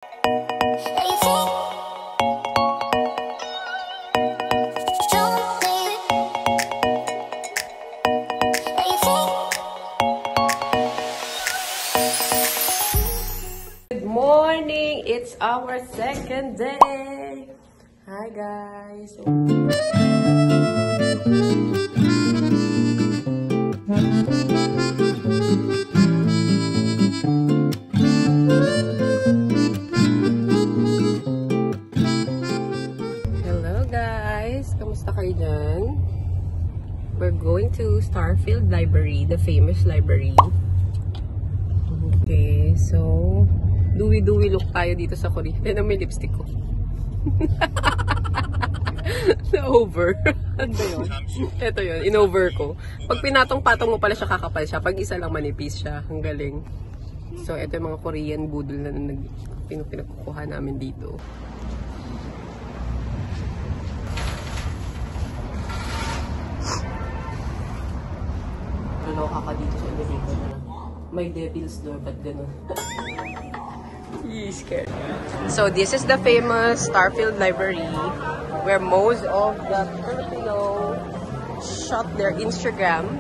Good morning! It's our second day! Hi guys! Hello guys! Kamusta kayo dyan? We're going to Starfield Library, the famous library. Okay, so dewy look tayo dito sa Korea. Yan ang may lipstick ko. Na-over. Ano ba yun? Ito yun, in-over ko. Pag pinatong-patong mo pala siya, kakapal siya. Pag isa lang manipis siya, ang galing. So, ito yung mga Korean boodle na pinagkukuha namin dito. Loka ka dito sa Amerika na may devil's door, ba't ganun? Scared. So this is the famous Starfield Library where most of the Filipino shot their Instagram.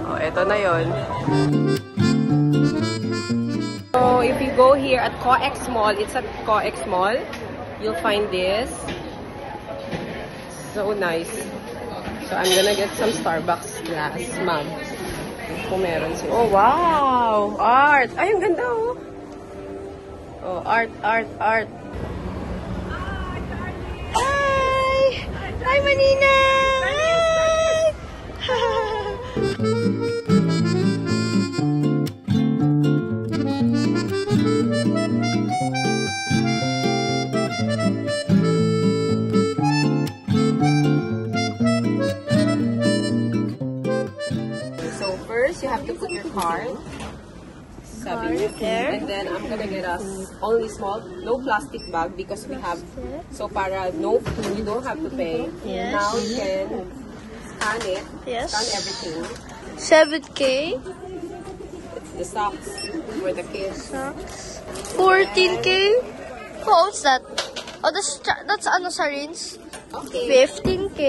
Oh, eto na yon. So if you go here at COEX Mall, it's at COEX Mall, you'll find this. So nice. So I'm gonna get some Starbucks glass mug. Kung meron siya. Oh, wow! Art! Ay, ang ganda, oh! Oh, art! Hi! Hi, Manina! You have to put your card. There. And then I'm gonna get us only small, no plastic bag because we have, so para no food, you don't have to pay. Yes. Now you can scan it, Yes. scan everything. 7K. It's the socks for the kids. 14K. What's that? Oh, that's ano sa rinse? Okay. 15K.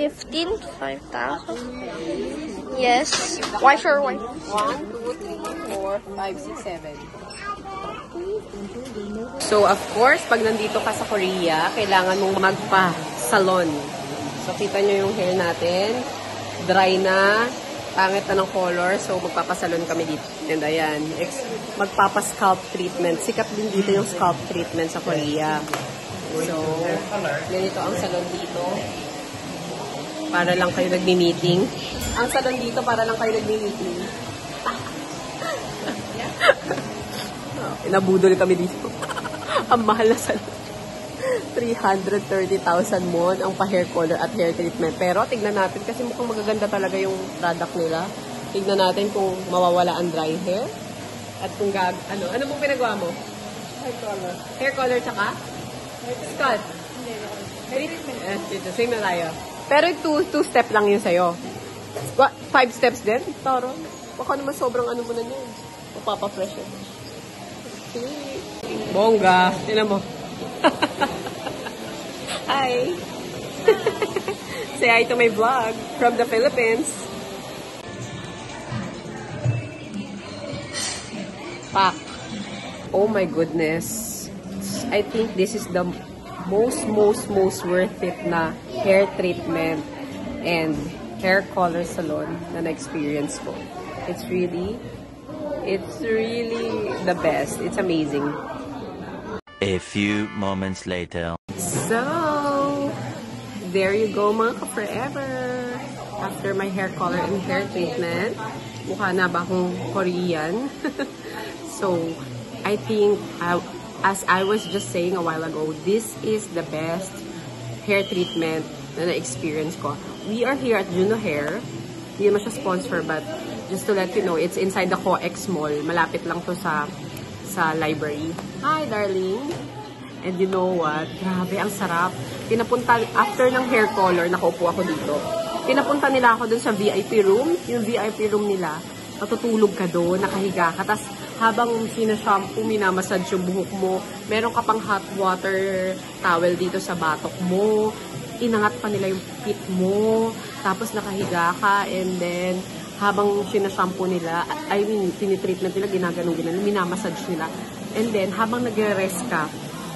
15. 5,000. Yes. Why sure? Why? 1, 2, 3, 4, 5, 6, 7. So of course, pag nandito ka sa Korea, kailangan mong magpa-salon. So kita nyo yung hair natin. Dry na. Pangit na ng color. So magpapasalon kami dito. And ayan, magpapa-scalp treatment. Sikat din dito yung scalp treatment sa Korea. So, ganito ang salon dito. Para lang kayo nagmi-meeting. Ang salon dito para lang kayo nagmi-meeting. Inabudol kami dito. Ang mahal na salon. 330,000 won ang pa-hair color at hair treatment. Pero tignan natin kasi mukhang magaganda talaga yung product nila. Tignan natin kung mawawala ang dry hair. At kung ano mong pinagawa mo? Hair color. Hair color tsaka? Scalp. Same na tayo. Pero 2 step lang yun sa'yo. 5 steps din? Taro. Baka naman sobrang ano mo na yun. Mapapa-fresh yun. Bongga. Tignan mo. Hi. Say hi to my vlog from the Philippines. Pak. Oh my goodness. I think this is the most worth it na hair treatment and hair color salon na na-experience ko. It's really the best. It's amazing. A few moments later. So, there you go mga ka-forever. After my hair color and hair treatment, mukha na ba akong Korean? So, I think, as I was just saying a while ago, this is the best hair treatment na na-experience ko. We are here at Juno Hair. Hindi naman siya sponsor, but just to let you know, it's inside the COEX Mall. Malapit lang to sa library. Hi, darling! And you know what? Grabe, ang sarap. After ng hair color, nakaupo ako dito. Pinapunta nila ako dun sa VIP room. Yung VIP room nila, matutulog ka doon, nakahiga ka. Tapos habang sinashampoo, minamassage yung buhok mo, meron ka pang hot water towel dito sa batok mo, inangat pa nila yung feet mo, tapos nakahiga ka, and then, habang sinashampoo nila, I mean, tinitreatment nila, ginaganon, minamassage nila. And then, habang nagre-rest ka,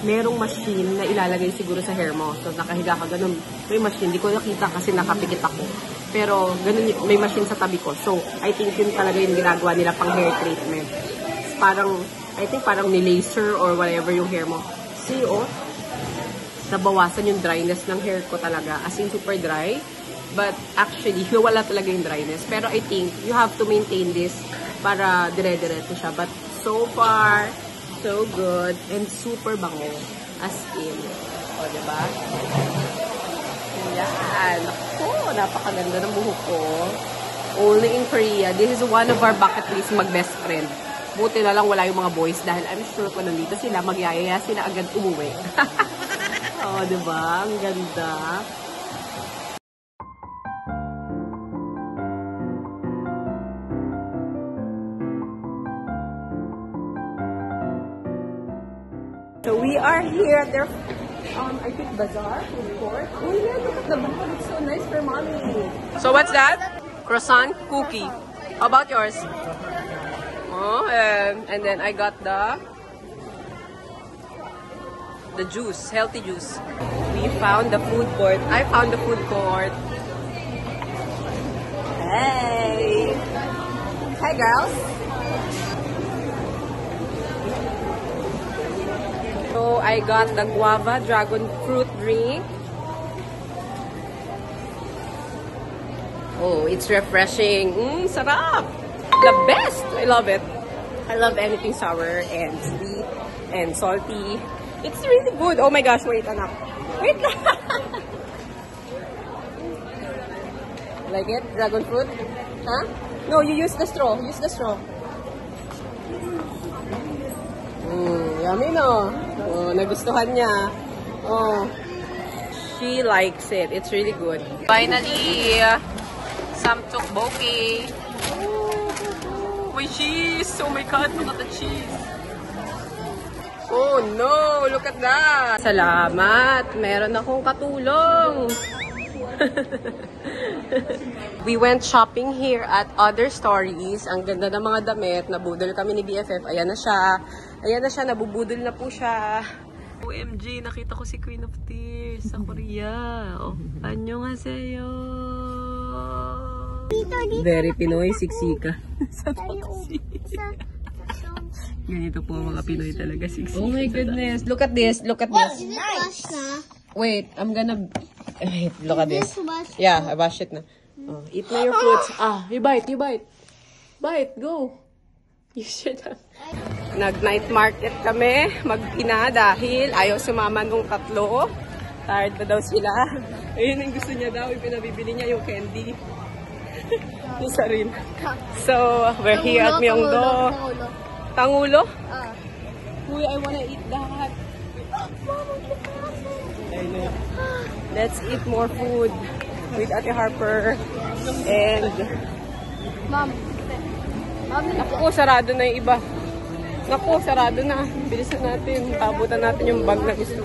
merong machine na ilalagay siguro sa hair mo. So, nakahiga ka, ganun. May machine. Di ko nakita kasi nakapikit ako. Pero, ganun, may machine sa tabi ko. So, I think yun talaga yung ginagawa nila pang hair treatment. Parang, I think parang ni-laser or whatever yung hair mo. See, oh, nabawasan yung dryness ng hair ko talaga. As in, super dry. But, actually, wala talaga yung dryness. Pero, I think, you have to maintain this para dire-diretso siya. But, so far, so good and super bango as in. O, diba? Yan. Ako, napakaganda ng buhok ko. Only in Korea. This is one of our bucket list mag-best friend. Buti na lang wala yung mga boys dahil I'm sure kung nandito sila, magyayaya sila agad umuwi. O, diba? Ang ganda. So we are here at their, I think, bazaar, food court. Oh yeah, look at the bag. It's so nice for mommy. So what's that? Croissant cookie. How about yours? Oh, and then I got the juice, healthy juice. We found the food court. I found the food court. Hey! Hi, girls. So, I got the guava dragon fruit drink. Oh, it's refreshing. Sarap! The best! I love it. I love anything sour and sweet and salty. It's really good. Oh my gosh, wait, anak. Wait lang! Like it? Dragon fruit? Huh? No, you use the straw. Use the straw. Yummy, no? Oh, nagustuhan niya. Oh, she likes it. It's really good. Finally, some tteokbokki. Oh, my cheese. Oh my God, look at the cheese. Oh no, look at that. Salamat. Meron akong katulong. We went shopping here at Other Stories. Ang ganda ng mga damit. Nabudol kami ni BFF. Ayan na siya. Ayan na siya. Nabubudol na po siya. OMG, nakita ko si Queen of Tears sa Korea. Oh, annyeonghaseyo. Very Pinoy, siksika. Sa taxi. Ganito po mga Pinoy talaga, siksika. Oh my goodness. Look at this. Look at this. Wait, I'm gonna... Wait, look at this. Yeah, I wash it na. Oh, eat na your fruits. Ah, you bite, you bite. Bite, go. You should have. Nag-night market kami, magpina dahil ayaw sumama nung tatlo. Tired na daw sila. Ayun ang gusto niya daw, ipinabibili niya yung candy. Isa rin. So, we're here at Myeongdo. Tangulo? Uy, I wanna eat that. Let's eat more food with Ate Harper. And... Naku, sarado na yung iba. Naku, sarado na. Bilisan natin. Pabutan natin yung bag na gusto.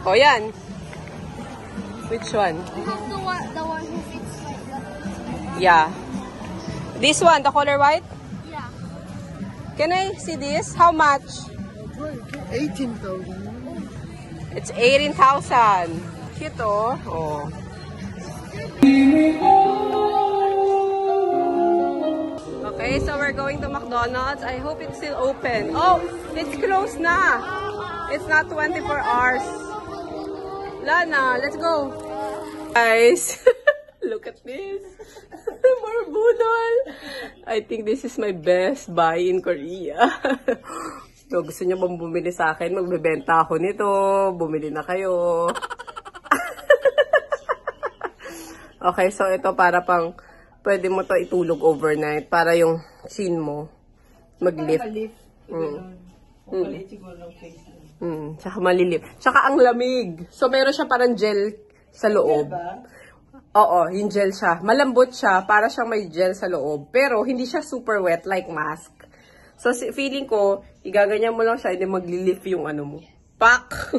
O, yan. Which one? The one who fits like that. Yeah. This one, the color white? Yeah. Can I see this? How much? 18,000. It's 18,000. Cute, oh. Oh. Okay, so we're going to McDonald's. I hope it's still open. Oh, it's closed na. It's not 24 hours. Lana, let's go. Guys, look at this. More budol. I think this is my best buy in Korea. So, gusto niyo bang bumili sa akin? Magbebenta ako nito. Bumili na kayo. Okay, so ito para pang pwede mo to itulog overnight para yung chin mo mag-lift. Tsaka malilip. Tsaka ang lamig. So, meron siya parang gel sa loob. Oo, yung gel siya. Malambot siya, para siyang may gel sa loob. Pero, hindi siya super wet like mask. So, feeling ko, igaganyan mo lang siya, hindi magli-lift yung ano mo. Pak!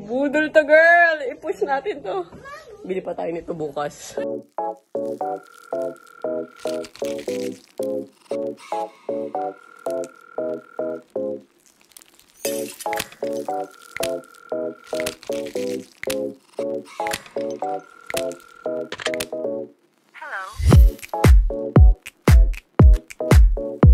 Budol to, girl! I-push natin to. Bili pa tayo nito bukas. Hello.